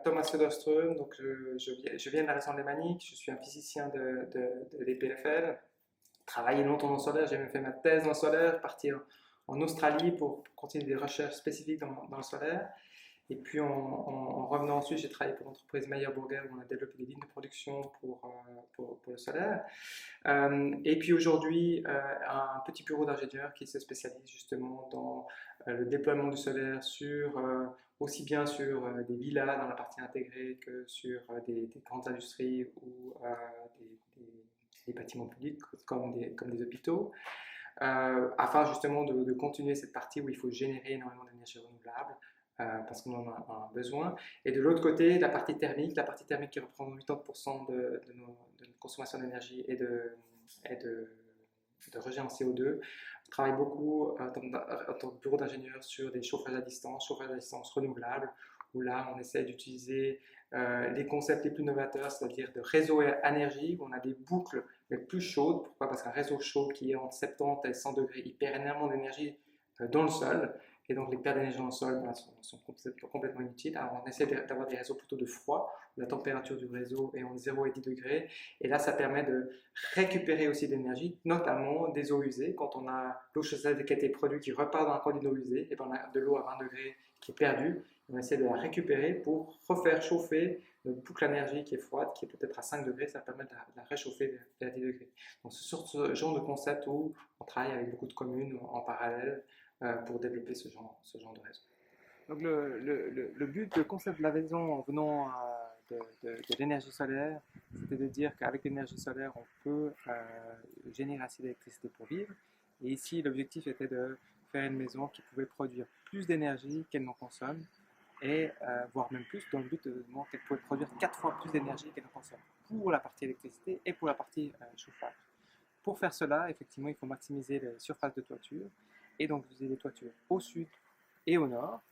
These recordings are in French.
Thomas Söderström, donc je viens de la région lémanique, je suis un physicien de l'EPFL, travaillé longtemps dans le solaire, j'ai même fait ma thèse dans le solaire, parti en Australie pour continuer des recherches spécifiques dans le solaire. Et puis en revenant ensuite, j'ai travaillé pour l'entreprise Meyer Burger où on a développé des lignes de production pour le solaire. Et puis aujourd'hui, un petit bureau d'ingénieurs qui se spécialise justement dans le déploiement du solaire aussi bien sur des villas dans la partie intégrée que sur des grandes industries ou des bâtiments publics comme des hôpitaux, afin justement de continuer cette partie où il faut générer énormément d'énergie renouvelable. Parce qu'on en a un besoin. Et de l'autre côté, la partie thermique qui reprend 80% de notre consommation d'énergie et de rejet en CO2. On travaille beaucoup en tant que bureau d'ingénieur sur des chauffages à distance renouvelables, où là on essaie d'utiliser les concepts les plus novateurs, c'est-à-dire de réseau énergie, où on a des boucles les plus chaudes. Pourquoi? Parce qu'un réseau chaud qui est entre 70 et 100 degrés, il perd énormément d'énergie dans le sol. Et donc les pertes d'énergie dans le sol sont complètement inutiles. Alors on essaie d'avoir des réseaux plutôt de froid, où la température du réseau est entre 0 et 10 degrés. Et là, ça permet de récupérer aussi de l'énergie, notamment des eaux usées. Quand on a l'eau chaude qui a été produite, qui repart dans un conduit d'eau usée, et bien on a de l'eau à 20 degrés qui est perdue. On essaie de la récupérer pour refaire chauffer notre boucle d'énergie qui est froide, qui est peut-être à 5 degrés, ça permet de la réchauffer vers 10 degrés. Donc c'est sur ce genre de concept où on travaille avec beaucoup de communes en parallèle pour développer ce genre de réseau. Donc le but, le concept de la maison en venant de l'énergie solaire, c'était de dire qu'avec l'énergie solaire, on peut générer assez d'électricité pour vivre. Et ici, l'objectif était de faire une maison qui pouvait produire plus d'énergie qu'elle n'en consomme, et voire même plus, dans le but de montrer qu'elle pouvait produire 4 fois plus d'énergie qu'elle en consomme, pour la partie électricité et pour la partie chauffage. Pour faire cela, effectivement, il faut maximiser les surfaces de toiture, et donc utiliser des toitures au sud et au nord.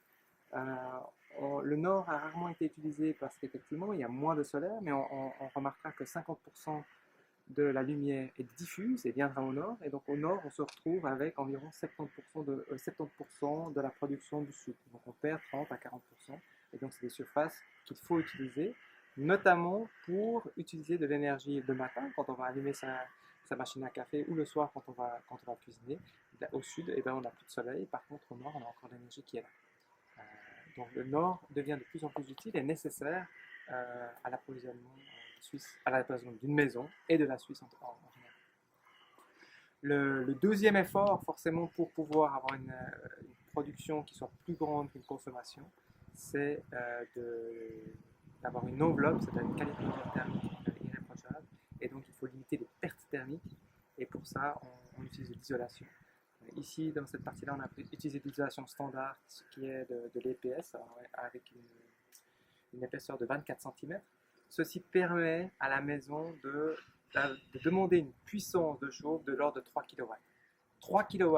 Le nord a rarement été utilisé parce qu'effectivement il y a moins de solaire, mais on remarquera que 50% de la lumière est diffuse et viendra au nord, et donc au nord on se retrouve avec environ 70% de la production du sud. Donc on perd 30 à 40%, et donc c'est des surfaces qu'il faut utiliser, notamment pour utiliser de l'énergie le matin quand on va allumer sa machine à café, ou le soir quand on va cuisiner. Au sud, eh ben, on n'a plus de soleil, par contre au nord on a encore l'énergie qui est là. Donc le nord devient de plus en plus utile et nécessaire à l'approvisionnement suisse, à l'approvisionnement d'une maison et de la Suisse en général. Le deuxième effort, forcément, pour pouvoir avoir une production qui soit plus grande qu'une consommation, c'est d'avoir une enveloppe, c'est-à-dire une qualité thermique irréprochable. Et donc il faut limiter les pertes thermiques, et pour ça on utilise de l'isolation. Ici, dans cette partie-là, on a utilisé l'isolation standard, qui est de l'EPS, avec une épaisseur de 24 cm. Ceci permet à la maison de demander une puissance de chauffe de l'ordre de 3 kW. 3 kW,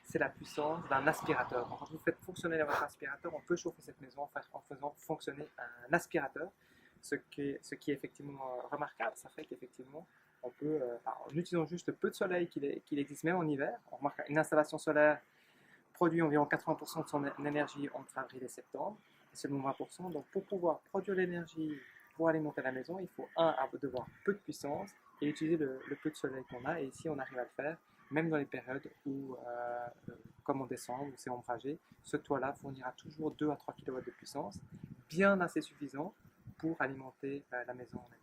c'est la puissance d'un aspirateur. Donc, quand vous faites fonctionner votre aspirateur, on peut chauffer cette maison en faisant fonctionner un aspirateur, ce qui est effectivement remarquable. Ça fait qu'effectivement, on peut, en utilisant juste le peu de soleil qu'il existe même en hiver, on remarque qu'une installation solaire produit environ 80% de son énergie entre avril et septembre, et seulement 20%. Donc pour pouvoir produire l'énergie pour alimenter la maison, il faut devoir peu de puissance et utiliser le peu de soleil qu'on a. Et ici, on arrive à le faire, même dans les périodes où, comme en décembre, où c'est ombragé, ce toit-là fournira toujours 2 à 3 kW de puissance, bien assez suffisant pour alimenter la maison en énergie.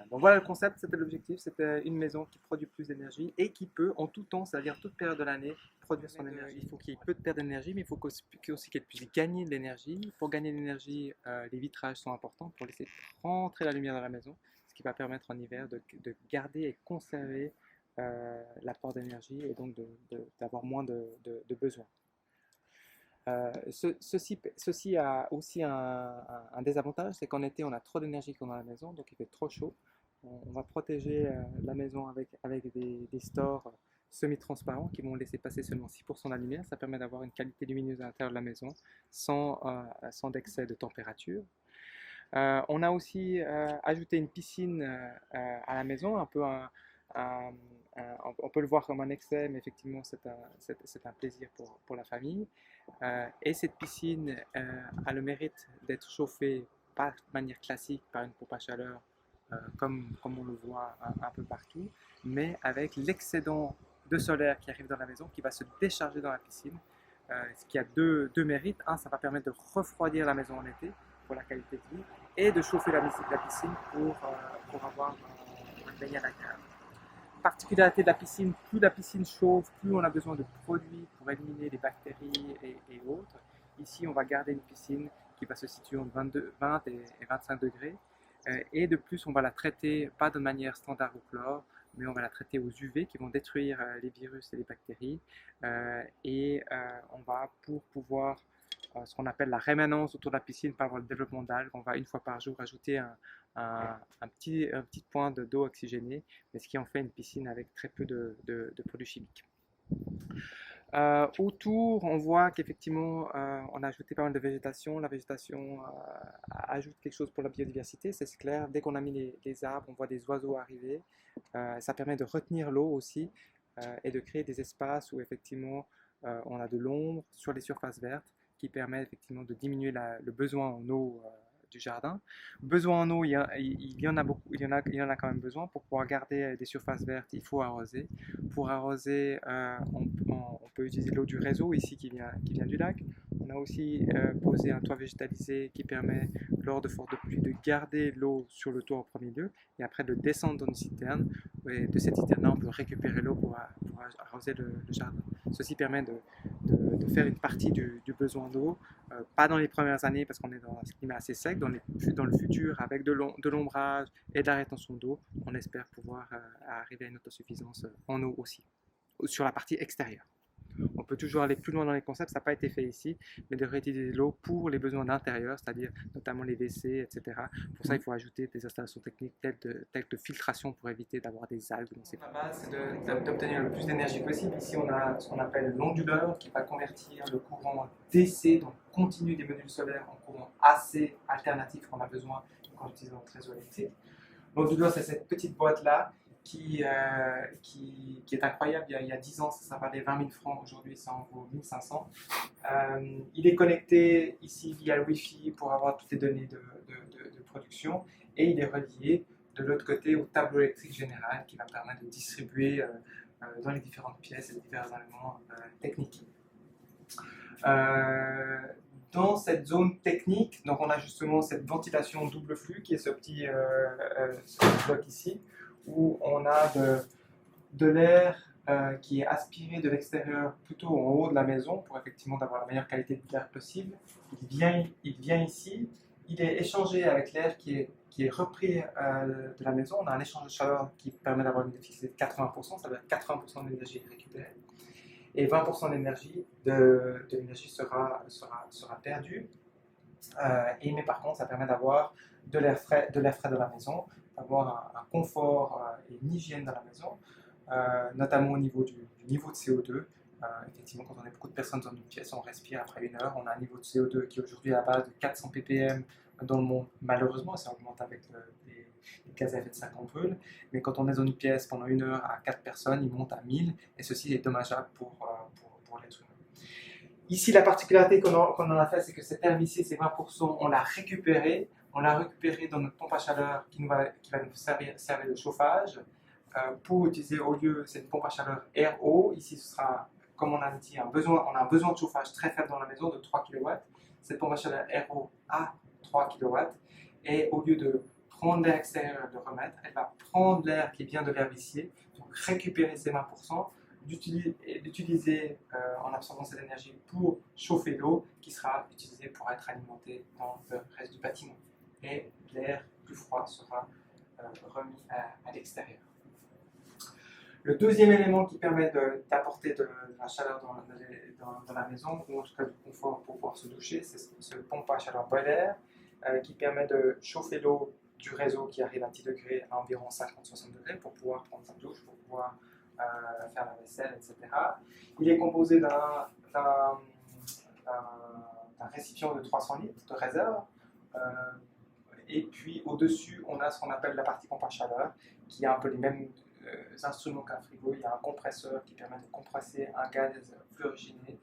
Donc voilà le concept, c'était l'objectif, c'était une maison qui produit plus d'énergie et qui peut en tout temps, c'est-à-dire toute période de l'année, produire son énergie. Il faut qu'il y ait peu de perte d'énergie, mais il faut aussi qu'elle puisse gagner de l'énergie. Pour gagner de l'énergie, les vitrages sont importants pour laisser rentrer la lumière dans la maison, ce qui va permettre en hiver de garder et conserver l'apport d'énergie, et donc d'avoir moins de besoins. Ceci a aussi un désavantage, c'est qu'en été on a trop d'énergie dans la maison, donc il fait trop chaud. On va protéger la maison avec des stores semi-transparents qui vont laisser passer seulement 6% de la lumière. Ça permet d'avoir une qualité lumineuse à l'intérieur de la maison sans excès de température. On a aussi ajouté une piscine à la maison, un peu on peut le voir comme un excès, mais effectivement, c'est un plaisir pour la famille. Et cette piscine a le mérite d'être chauffée pas de manière classique par une pompe à chaleur, comme on le voit un peu partout, mais avec l'excédent de solaire qui arrive dans la maison, qui va se décharger dans la piscine, ce qui a deux mérites. Un, ça va permettre de refroidir la maison en été pour la qualité de vie, et de chauffer la piscine pour avoir un baignade agréable. Particularité de la piscine, plus la piscine chauffe, plus on a besoin de produits pour éliminer les bactéries et autres. Ici, on va garder une piscine qui va se situer entre 20 et 25 degrés. Et de plus, on va la traiter pas de manière standard au chlore, mais on va la traiter aux UV qui vont détruire les virus et les bactéries. On va, pour pouvoir ce qu'on appelle la rémanence autour de la piscine par le développement d'algues, on va une fois par jour ajouter un petit point d'eau oxygénée, mais ce qui en fait une piscine avec très peu de produits chimiques. Autour, on voit qu'effectivement, on a ajouté pas mal de végétation. La végétation ajoute quelque chose pour la biodiversité, c'est clair. Dès qu'on a mis les arbres, on voit des oiseaux arriver. Ça permet de retenir l'eau aussi et de créer des espaces où effectivement on a de l'ombre sur les surfaces vertes qui permet effectivement de diminuer le besoin en eau du jardin. Besoin en eau, il y en a beaucoup, il y en a quand même besoin. Pour pouvoir garder des surfaces vertes, il faut arroser. Pour arroser, on peut utiliser l'eau du réseau ici qui vient du lac. On a aussi posé un toit végétalisé qui permet, lors de fortes pluies, de garder l'eau sur le toit en premier lieu et après de descendre dans une citerne. Et de cette citerne-là, on peut récupérer l'eau pour arroser le jardin. Ceci permet de faire une partie du besoin d'eau, pas dans les premières années parce qu'on est dans un climat assez sec, dans le futur avec de l'ombrage et de la rétention d'eau, on espère pouvoir arriver à une autosuffisance en eau aussi, sur la partie extérieure. On peut toujours aller plus loin dans les concepts, ça n'a pas été fait ici, mais de réutiliser l'eau pour les besoins d'intérieur, c'est-à-dire notamment les WC, etc. Pour ça, il faut ajouter des installations techniques telles que filtration pour éviter d'avoir des algues dans ces La base, c'est d'obtenir le plus d'énergie possible. Ici, on a ce qu'on appelle l'onduleur qui va convertir le courant DC, donc continu des modules solaires, en courant AC alternatif qu'on a besoin quand on utilise notre réseau électrique. L'onduleur, c'est cette petite boîte-là qui est incroyable. Il y a 10 ans, ça valait 20 000 francs. Aujourd'hui, ça en vaut 1500. Il est connecté ici via le Wi-Fi pour avoir toutes les données de production et il est relié de l'autre côté au tableau électrique général qui va permettre de distribuer dans les différentes pièces et les divers éléments techniques. Dans cette zone technique, donc on a justement cette ventilation double flux qui est ce petit bloc ici, où on a de l'air qui est aspiré de l'extérieur plutôt en haut de la maison pour effectivement avoir la meilleure qualité de l'air possible. Il vient ici, il est échangé avec l'air qui est repris de la maison. On a un échange de chaleur qui permet d'avoir une efficacité de 80%, ça veut dire 80% de l'énergie récupérée. Et 20% de l'énergie sera perdue. Mais par contre, ça permet d'avoir de l'air frais dans la maison, d'avoir un confort et une hygiène dans la maison, notamment au niveau du niveau de CO2. Effectivement, quand on est beaucoup de personnes dans une pièce, on respire après une heure. On a un niveau de CO2 qui est aujourd'hui à la base de 400 ppm dans le monde. Malheureusement, ça augmente avec les gaz à effet de serre qu'on brûle. Mais quand on est dans une pièce pendant une heure à 4 personnes, il monte à 1000 et ceci est dommageable pour l'être humain. Ici, la particularité qu'on en a fait, c'est que cette herbe ici, c'est 20%, on l'a récupéré. On l'a récupéré dans notre pompe à chaleur qui va nous servir de chauffage. Pour utiliser au lieu, c'est une pompe à chaleur RO. Ici, ce sera, comme on a dit, on a un besoin de chauffage très faible dans la maison de 3 kW. Cette pompe à chaleur RO a 3 kW. Et au lieu de prendre l'air extérieur et de le remettre, elle va prendre l'air qui vient de l'herbe ici, donc récupérer ces 20%, d'utiliser en absorbant cette énergie pour chauffer l'eau qui sera utilisée pour être alimentée dans le reste du bâtiment. Et l'air plus froid sera remis à l'extérieur. Le deuxième élément qui permet d'apporter de la chaleur dans la maison, ou en tout cas du confort pour pouvoir se doucher, c'est ce pompe à chaleur boiler qui permet de chauffer l'eau du réseau qui arrive à 10 degrés à environ 50-60 degrés pour pouvoir prendre sa douche, pour pouvoir faire la vaisselle, etc. Il est composé d'un récipient de 300 litres de réserve. Et puis au-dessus, on a ce qu'on appelle la partie pompe à chaleur, qui a un peu les mêmes instruments qu'un frigo. Il y a un compresseur qui permet de compresser un gaz fluorogéné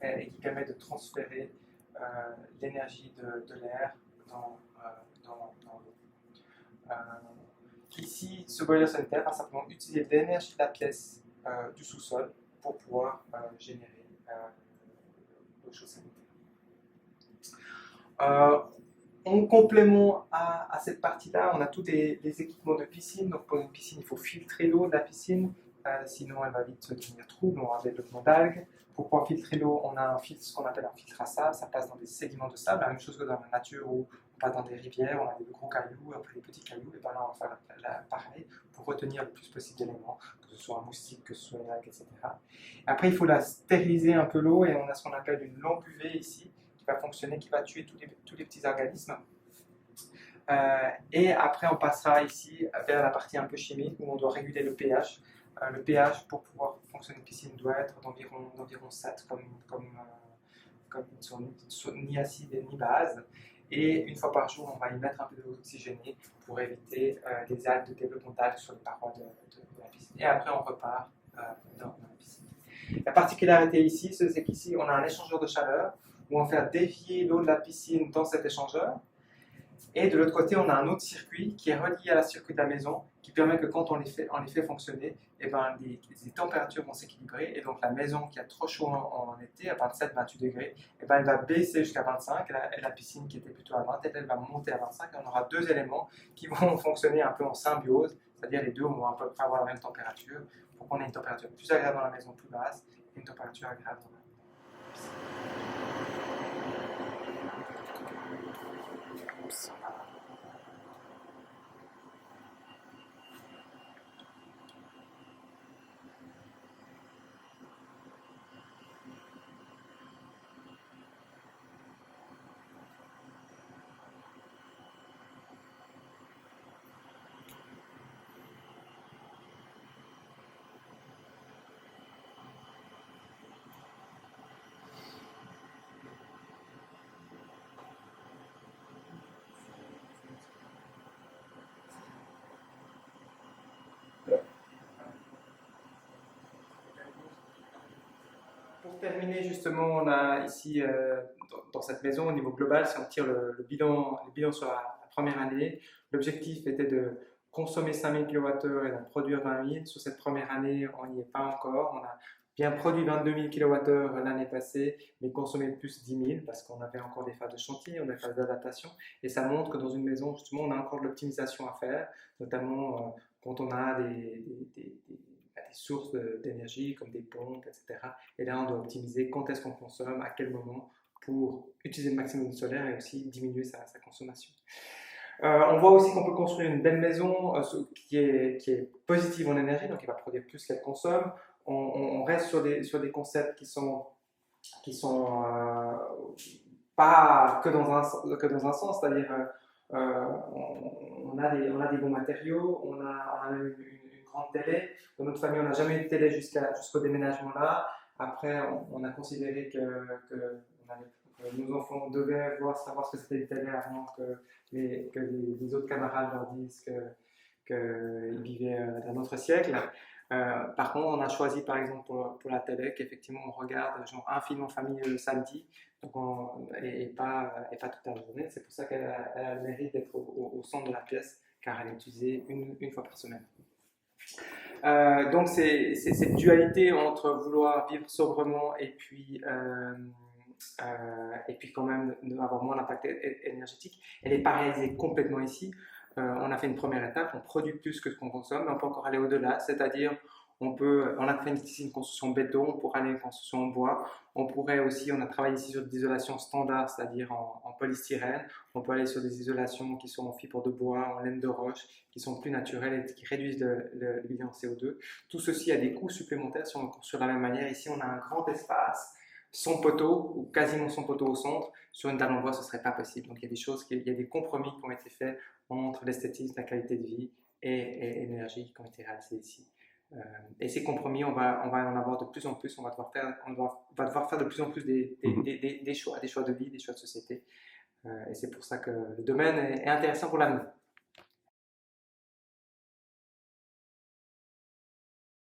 et qui permet de transférer l'énergie de l'air dans l'eau. Ici, ce boiler sanitaire va simplement utiliser l'énergie de la pièce du sous-sol pour pouvoir générer l'eau chaude sanitaire. En complément à cette partie-là, on a tous des équipements de piscine. Donc pour une piscine, il faut filtrer l'eau de la piscine, sinon elle va vite devenir trouble, on aura des développement d'algues. Pour pouvoir filtrer l'eau, on a un filtre, ce qu'on appelle un filtre à sable, ça passe dans des sédiments de sable, la même chose que dans la nature où on passe dans des rivières, on a des gros cailloux, après des petits cailloux, et bien là on va faire pareil pour retenir le plus possible d'éléments, que ce soit un moustique, que ce soit une algue, etc. Après il faut la stériliser un peu l'eau et on a ce qu'on appelle une lampe UV ici, qui va fonctionner, qui va tuer tous les petits organismes. Et après, on passera ici vers la partie un peu chimique où on doit réguler le pH. Le pH, pour pouvoir fonctionner une piscine, doit être d'environ 7, comme ils sont ni acides ni bases. Et une fois par jour, on va y mettre un peu d'eau oxygénée pour éviter les algues de développement d'algues sur les parois de la piscine. Et après, on repart dans la piscine. La particularité ici, c'est qu'ici, on a un échangeur de chaleur où on va faire dévier l'eau de la piscine dans cet échangeur. Et de l'autre côté, on a un autre circuit qui est relié à la circuit de la maison qui permet que quand on les fait fonctionner, et ben les températures vont s'équilibrer et donc la maison qui a trop chaud en été, à 27-28 degrés, et ben elle va baisser jusqu'à 25 et la piscine qui était plutôt à 20, elle va monter à 25 et on aura deux éléments qui vont fonctionner un peu en symbiose, c'est-à-dire les deux vont à peu près avoir la même température pour qu'on ait une température plus agréable dans la maison plus basse et une température agréable dans la piscine. Pour terminer, justement, on a ici, dans cette maison, au niveau global, si on tire le bilan sur la première année, l'objectif était de consommer 5000 kWh et d'en produire 20 000. Sur cette première année, on n'y est pas encore. On a bien produit 22 000 kWh l'année passée, mais consommé plus 10 000 parce qu'on avait encore des phases de chantier, on a des phases d'adaptation. Et ça montre que dans une maison, justement, on a encore de l'optimisation à faire, notamment quand on a des sources d'énergie comme des pompes, etc. Et là, on doit optimiser quand est-ce qu'on consomme, à quel moment, pour utiliser le maximum de solaire et aussi diminuer sa consommation. On voit aussi qu'on peut construire une belle maison qui est positive en énergie, donc elle va produire plus qu'elle consomme. On reste sur des concepts qui sont pas que dans un sens, c'est-à-dire on a des bons matériaux, on a une grande télé. Dans notre famille, on n'a jamais eu de télé jusqu'au déménagement là. Après, on a considéré que nos enfants devaient savoir ce que c'était une télé avant que les autres camarades leur disent qu'ils vivaient d'un autre siècle. Par contre, on a choisi par exemple pour la télé qu'effectivement on regarde genre un film en famille le samedi et pas toute la journée. C'est pour ça qu'elle a le mérite d'être au centre de la pièce car elle est utilisée une fois par semaine. Donc c'est cette dualité entre vouloir vivre sobrement et puis quand même avoir moins d'impact énergétique, elle n'est pas réalisée complètement ici. On a fait une première étape, on produit plus que ce qu'on consomme, mais on peut encore aller au-delà, c'est-à-dire on a fait ici une construction béton, on pourrait aller à une construction en bois, on pourrait aussi, on a travaillé ici sur des isolations standards, c'est-à-dire en polystyrène, on peut aller sur des isolations qui sont en fibre de bois, en laine de roche, qui sont plus naturelles et qui réduisent le bilan CO2. Tout ceci a des coûts supplémentaires si on construit de la même manière. Ici, on a un grand espace, sans poteau, ou quasiment sans poteau au centre. Sur une dalle en bois, ce ne serait pas possible. Donc il y a des compromis qui ont été faits entre l'esthétisme, la qualité de vie et l'énergie qui ont été réalisés ici. Et ces compromis, on va en avoir de plus en plus, on va devoir faire de plus en plus des choix de vie, des choix de société. Et c'est pour ça que le domaine est intéressant pour l'avenir.